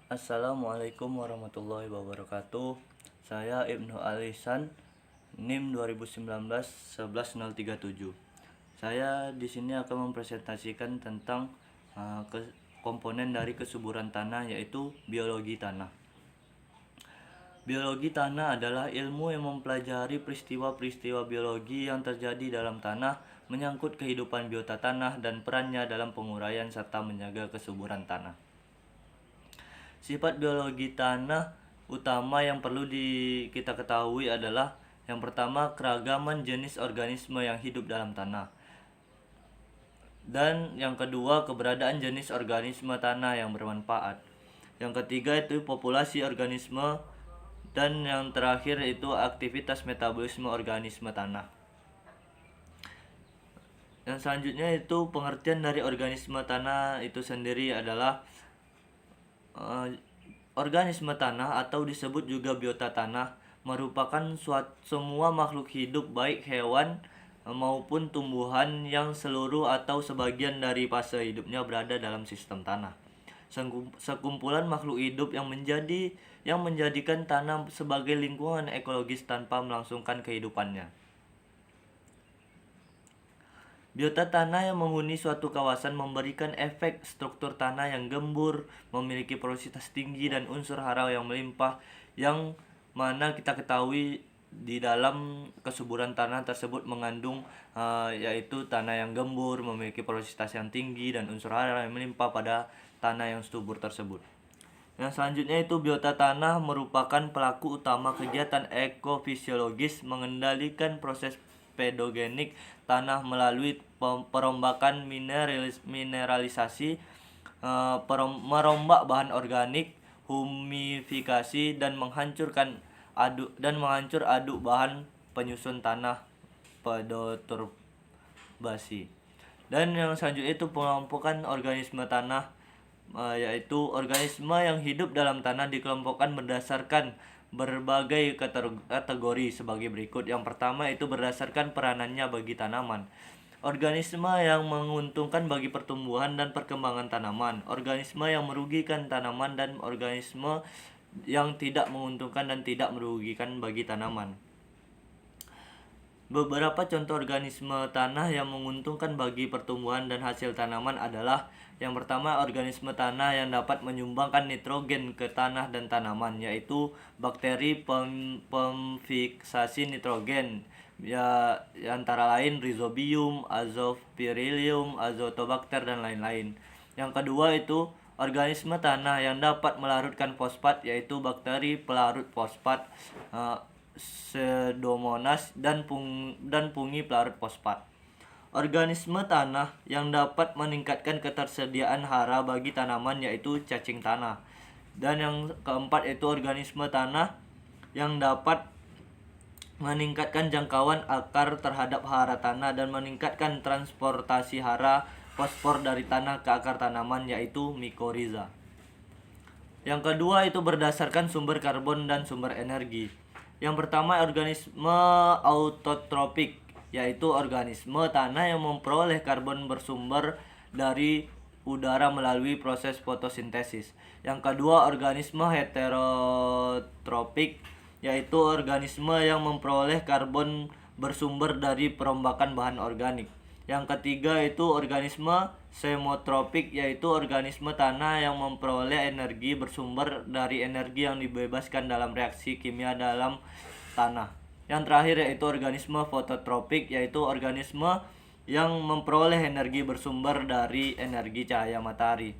Assalamualaikum warahmatullahi wabarakatuh. Saya Ibnu Alisan, NIM 2019 11037. Saya di sini akan mempresentasikan tentang komponen dari kesuburan tanah, yaitu biologi tanah. Biologi tanah adalah ilmu yang mempelajari peristiwa-peristiwa biologi yang terjadi dalam tanah, menyangkut kehidupan biota tanah dan perannya dalam penguraian serta menjaga kesuburan tanah. Sifat biologi tanah utama yang perlu kita ketahui adalah yang pertama, keragaman jenis organisme yang hidup dalam tanah. Dan yang kedua, keberadaan jenis organisme tanah yang bermanfaat. Yang ketiga itu populasi organisme, dan yang terakhir itu aktivitas metabolisme organisme tanah. Yang selanjutnya itu pengertian dari organisme tanah itu sendiri adalah organisme tanah atau disebut juga biota tanah merupakan semua makhluk hidup baik hewan maupun tumbuhan yang seluruh atau sebagian dari fase hidupnya berada dalam sistem tanah. Sekumpulan makhluk hidup yang menjadikan tanah sebagai lingkungan ekologis tanpa melangsungkan kehidupannya. Biota tanah yang menghuni suatu kawasan memberikan efek struktur tanah yang gembur, memiliki porositas tinggi dan unsur hara yang melimpah, yang mana kita ketahui di dalam kesuburan tanah tersebut mengandung yaitu tanah yang gembur, memiliki porositas yang tinggi dan unsur hara yang melimpah pada tanah yang subur tersebut. Yang selanjutnya itu biota tanah merupakan pelaku utama kegiatan ekofisiologis mengendalikan proses pedogenik tanah melalui perombakan mineralisasi, merombak bahan organik, humifikasi dan menghancur aduk bahan penyusun tanah, pedoturbasi. Dan yang selanjutnya itu pengelompokan organisme tanah, yaitu organisme yang hidup dalam tanah dikelompokkan berdasarkan berbagai kategori sebagai berikut. Yang pertama itu berdasarkan peranannya bagi tanaman. Organisme yang menguntungkan bagi pertumbuhan dan perkembangan tanaman, organisme yang merugikan tanaman, dan organisme yang tidak menguntungkan dan tidak merugikan bagi tanaman. Beberapa contoh organisme tanah yang menguntungkan bagi pertumbuhan dan hasil tanaman adalah yang pertama, organisme tanah yang dapat menyumbangkan nitrogen ke tanah dan tanaman, yaitu bakteri pemfiksasi nitrogen, antara lain Rhizobium, Azospirillum, Azotobacter dan lain-lain. Yang kedua itu organisme tanah yang dapat melarutkan fosfat, yaitu bakteri pelarut fosfat, Pseudomonas dan fungi pelarut fosfat. Organisme tanah yang dapat meningkatkan ketersediaan hara bagi tanaman, yaitu cacing tanah. Dan yang keempat itu organisme tanah yang dapat meningkatkan jangkauan akar terhadap hara tanah dan meningkatkan transportasi hara fosfor dari tanah ke akar tanaman, yaitu mikorizа. Yang kedua itu berdasarkan sumber karbon dan sumber energi. Yang pertama, organisme autotrofik, yaitu organisme tanah yang memperoleh karbon bersumber dari udara melalui proses fotosintesis. Yang kedua, organisme heterotrofik, yaitu organisme yang memperoleh karbon bersumber dari perombakan bahan organik. Yang ketiga itu organisme semotropik, yaitu organisme tanah yang memperoleh energi bersumber dari energi yang dibebaskan dalam reaksi kimia dalam tanah. Yang terakhir yaitu organisme fototropik, yaitu organisme yang memperoleh energi bersumber dari energi cahaya matahari.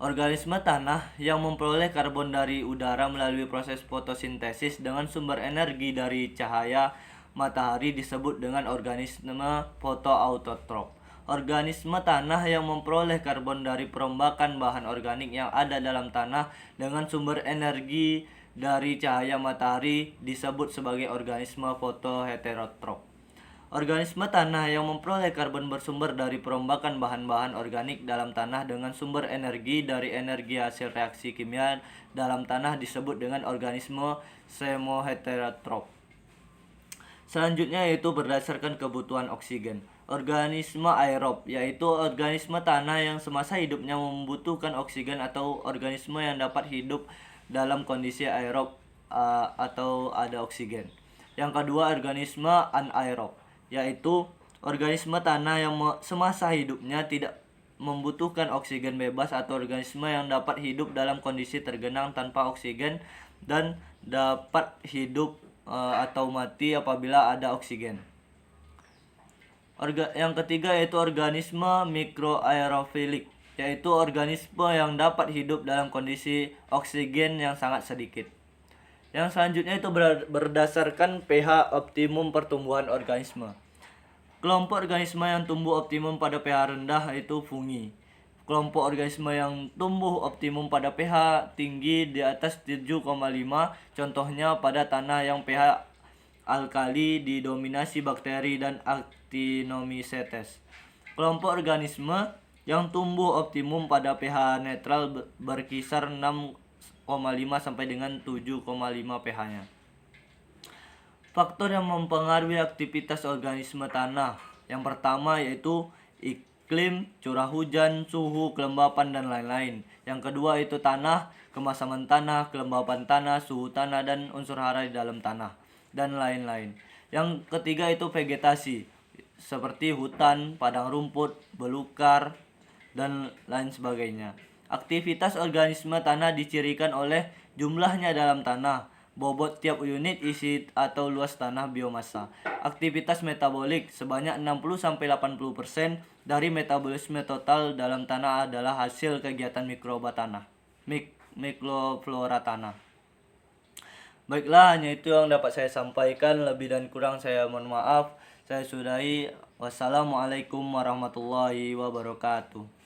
Organisme tanah yang memperoleh karbon dari udara melalui proses fotosintesis dengan sumber energi dari cahaya matahari disebut dengan organisme fotoautotrof. Organisme tanah yang memperoleh karbon dari perombakan bahan organik yang ada dalam tanah dengan sumber energi dari cahaya matahari disebut sebagai organisme fotoheterotrof. Organisme tanah yang memperoleh karbon bersumber dari perombakan bahan-bahan organik dalam tanah dengan sumber energi dari energi hasil reaksi kimia dalam tanah disebut dengan organisme semoheterotrof. Selanjutnya yaitu berdasarkan kebutuhan oksigen. organisme aerob, yaitu organisme tanah yang semasa hidupnya membutuhkan oksigen atau organisme yang dapat hidup dalam kondisi aerob atau ada oksigen. Yang kedua, organisme anaerob, yaitu organisme tanah yang semasa hidupnya tidak membutuhkan oksigen bebas atau organisme yang dapat hidup dalam kondisi tergenang tanpa oksigen dan dapat hidup atau mati apabila ada oksigen. Yang ketiga yaitu organisme mikroaerofilik, yaitu organisme yang dapat hidup dalam kondisi oksigen yang sangat sedikit. Yang selanjutnya itu berdasarkan pH optimum pertumbuhan organisme. Kelompok organisme yang tumbuh optimum pada pH rendah yaitu fungi. Kelompok organisme yang tumbuh optimum pada pH tinggi di atas 7,5, contohnya pada tanah yang pH alkali didominasi bakteri dan Actinomycetes. Kelompok organisme yang tumbuh optimum pada pH netral berkisar 6,5 sampai dengan 7,5 pH-nya. Faktor yang mempengaruhi aktivitas organisme tanah. Yang pertama yaitu iklim, curah hujan, suhu, kelembapan, dan lain-lain. Yang kedua itu tanah, kemasaman tanah, kelembapan tanah, suhu tanah, dan unsur hara di dalam tanah, dan lain-lain. Yang ketiga itu vegetasi, seperti hutan, padang rumput, belukar, dan lain sebagainya. Aktivitas organisme tanah dicirikan oleh jumlahnya dalam tanah, bobot tiap unit isi atau luas tanah, biomasa. Aktivitas metabolik sebanyak 60-80% dari metabolisme total dalam tanah adalah hasil kegiatan mikroflora tanah. Baiklah, hanya itu yang dapat saya sampaikan. Lebih dan kurang saya mohon maaf. Saya sudahi. Wassalamualaikum warahmatullahi wabarakatuh.